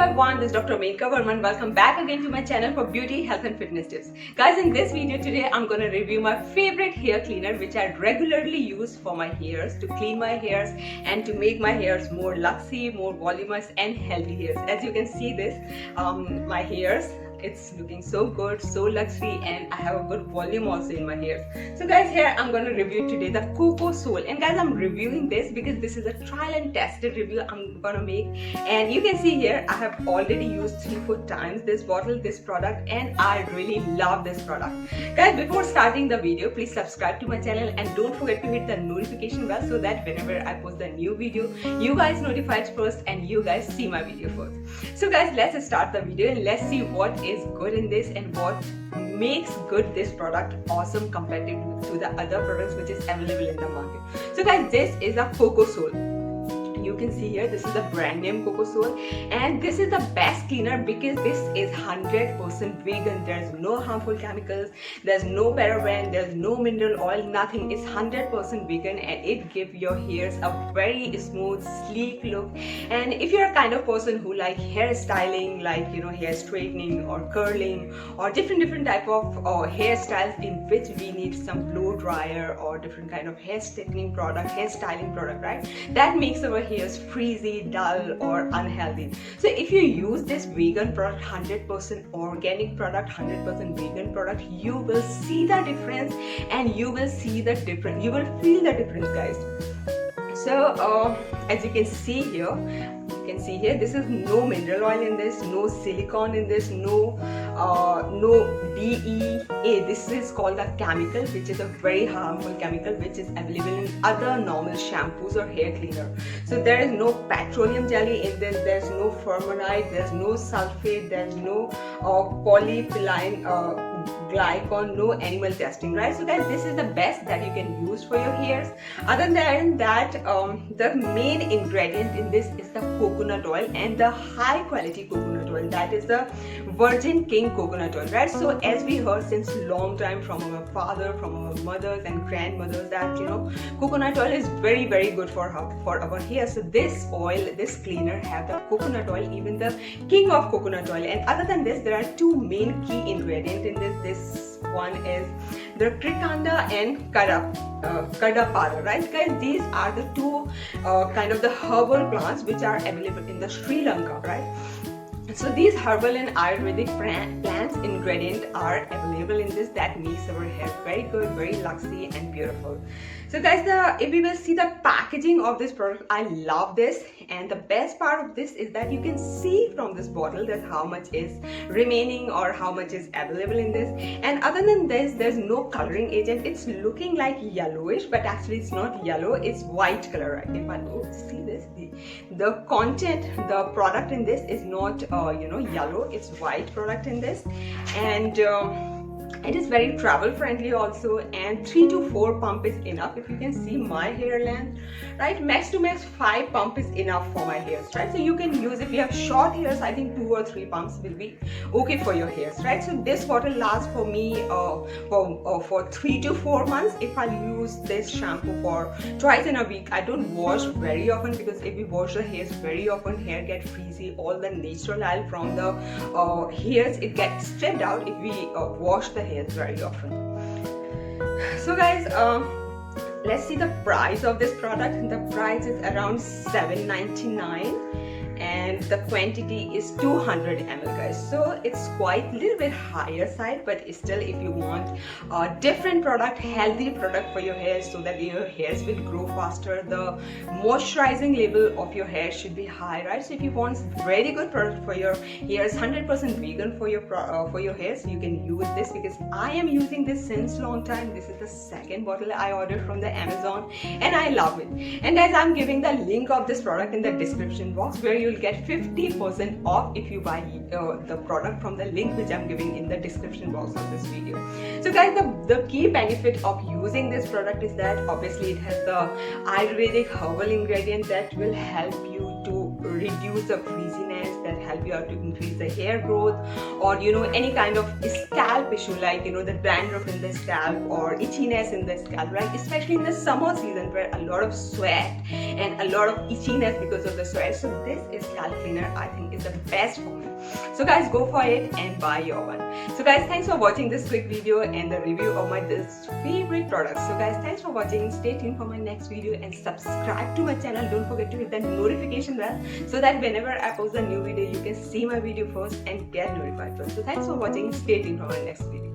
everyone, this is Dr. Menka Verman. Welcome back again to my channel for beauty, health and fitness tips. Guys, in this video today, I'm gonna review my favorite hair cleaner which I regularly use for my hairs to clean my hairs and to make my hairs more luxy, more voluminous and healthy hairs. As you can see this, my hairs, it's looking so good, so luxury, and I have a good volume also in my hairs. So guys, here I'm going to review today the Coco Soul, and guys, I'm reviewing this because this is a trial and tested review I'm going to make. And you can see here I have already used 3-4 times this bottle, this product, and I really love this product. Guys, before starting the video, please subscribe to my channel and don't forget to hit the notification bell so that whenever I post the new video, you guys notified first and you guys see my video first. So guys, let's start the video and let's see what is good in this and what makes good this product awesome compared to the other products which is available in the market. So guys, this is a Coco Soul. You can see here, this is the brand name Coco Soul, and this is the best cleaner because this is 100% vegan. There's no harmful chemicals, there's no paraben, there's no mineral oil, nothing. It's 100% vegan and it gives your hairs a very smooth, sleek look. And if you're a kind of person who like hair styling, like hair straightening or curling or different type of hairstyles in which we need some blow dryer or different kind of hair straightening product, hair styling product, right? That makes our hairs frizzy, dull or unhealthy. So if you use this vegan product, 100% organic product, 100% vegan product, you will see the difference and you will see the difference. You will feel the difference, guys. So as you can see here, this is no mineral oil in this, no silicone in this, no DEA. This is called a chemical which is a very harmful chemical which is available in other normal shampoos or hair cleaner. So there is no petroleum jelly in this, there's no formaldehyde, there's no sulfate, there's no polyethylene glycol, no animal testing, right? So guys, this is the best that you can use for your hairs. Other than that, the main ingredient in this is the coconut oil, and the high quality coconut oil, that is the Virgin King coconut oil, right? So as we heard since long time from our father, from our mothers and grandmothers, that coconut oil is very good for our hair. So this oil, this cleaner have the coconut oil, even the king of coconut oil. And other than this, there are two main key ingredients in this. This one is the Trikanda and Kadapada, right guys? These are the two kind of the herbal plants which are available in the Sri Lanka, right? So these herbal and Ayurvedic plants ingredient are available in this that makes our hair very good, very luxury and beautiful. So guys, if we will see the packaging of this product, I love this, and the best part of this is that you can see from this bottle that how much is remaining or how much is available in this. And other than this, there's no coloring agent. It's looking like yellowish, but actually it's not yellow, it's white color, right? If I see this, the content, the product in this is not yellow, it's white product in this. And it is very travel friendly also, and 3 to 4 pump is enough. If you can see my hair length, right, max to max 5 pump is enough for my hairs, right? So you can use, if you have short hairs, I think 2 or 3 pumps will be okay for your hairs, right? So this bottle lasts for me for 3 to 4 months if I use this shampoo for twice in a week. I don't wash very often because if we wash the hairs very often, hair get frizzy, all the natural oil from the hairs, it gets stripped out if we wash the hairs very often. So guys, let's see the price of this product. The price is around $7.99 and the quantity is 200 ml, guys. So it's quite a little bit higher side, but still, if you want a different product, healthy product for your hair so that your hairs will grow faster, the moisturizing level of your hair should be high, right? So if you want very good product for your hairs, 100% vegan for your hairs, you can use this because I am using this since long time. This is the second bottle I ordered from the Amazon and I love it. And guys, I'm giving the link of this product in the description box where you'll get 50% off if you buy the product from the link which I'm giving in the description box of this video. So guys, the key benefit of using this product is that obviously it has the Ayurvedic herbal ingredient that will help you to reduce the frizziness, that help you out to increase the hair growth, or any kind of scalp issue, like the dandruff in the scalp or itchiness in the scalp, right? Especially in the summer season where a lot of sweat and a lot of itchiness because of the sweat. So this is scalp cleaner, I think, is the best for me. So guys, go for it and buy your one. So guys, thanks for watching this quick video and the review of my this favorite products. So guys, thanks for watching. Stay tuned for my next video and subscribe to my channel. Don't forget to hit the notification bell so that whenever I post a new video, you can see my video first and get notified first. So thanks for watching. Stay tuned for my next video.